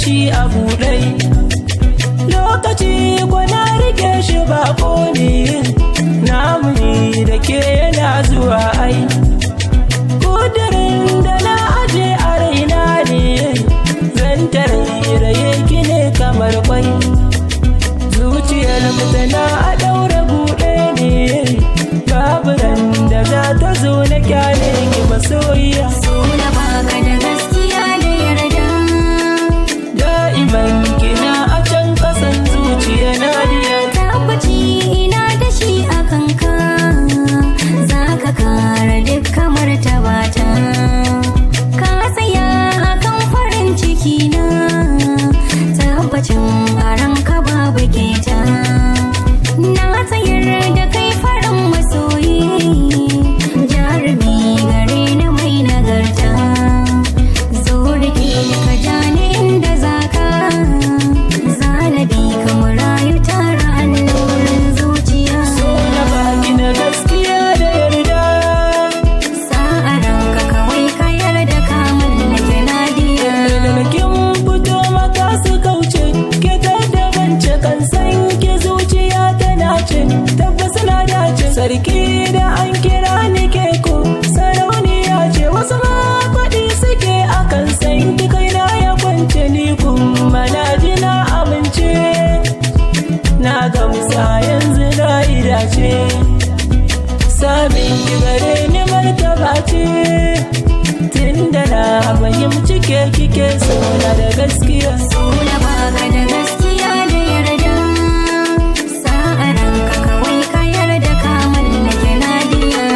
shi a buɗai. Lokaci kwana rike shi bako ne, namu ne da ke yana zuwa ai. Kudirin da na aje a raina ne, zan tarairaye ki ne kamar kwai. Zuciyar mutana a ɗaure buɗe ne, babu ran da za ta zo na kyale ki masoyiya. So na baka da gaskiya da yarda, da'iman kina a can kasan zuciya Nadiya. tabbaci ina da shi a kanka, za ka kara duk kamar tabata. Ka tsaya akan farin ciki na, tabbacin a ranka babu keta. Na tsayar da kai farin masoyi, jarumi gare na mai nagarta. Zo rike ka ja ni inda zaka, zanabi kamar rayu tara annorin zuciya. So na baki na gaskiya da yarda, Sa'a ranka kawai ka yarda ka mallake Nadiya. da kin fito mata su kauce, ke ta da bance kan san ki zuciya tana ce, tabbas na dace. Sarki da an kira ni ke ko sarauniya ce, wasu ma faɗi suke akan san ki kai na ya kwance, ni kuma na ji na amince, na gamsa yanzu na idace. Sabin ki gare ni martaba ce, tunda na fahimci ke kike so na da gaskiya. So na baka da gaskiya da yarda, sa'a ranka kawai ka yarda ka mallake Nadiya.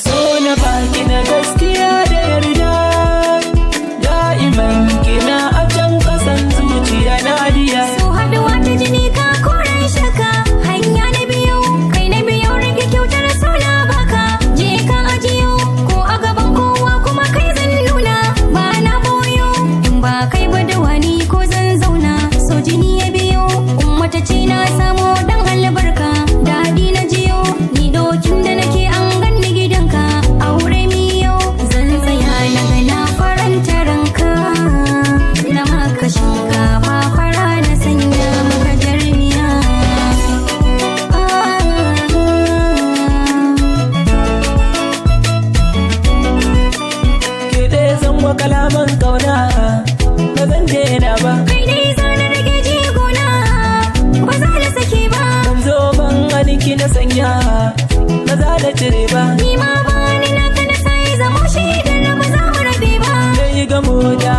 So na baki na gaskiya da yarda, da'iman kina a can kasan zuciya Nadiya. So haduwa ta jini ka koren shaka, hanya na biyu kai na biyu rage kyautar so na baka. Je ka ajiyo ko a gaban kowa kuma kai zan nuna, ba na boyo in ba kai ba da wani ko zan zauna. So jini ya biyo ummata ce na samo dan albarka, daɗi na jiyo ni dokin da nake an ganni gidanka. Aure miyo zan tsaya na ga na faranta ranka, na maka shinkafa fara na sanya maka jarmiya. Ke ɗaya zan wa kalaman kauna, ba zan daina ba. Kai dai zana rage jigona, ba za na sake ba. Ban zo ban ki na sanya, ba za da cire ba. Ni ma ba ni naka na sai zamo shaidar na ba za mu rabe ba. Dai gamo da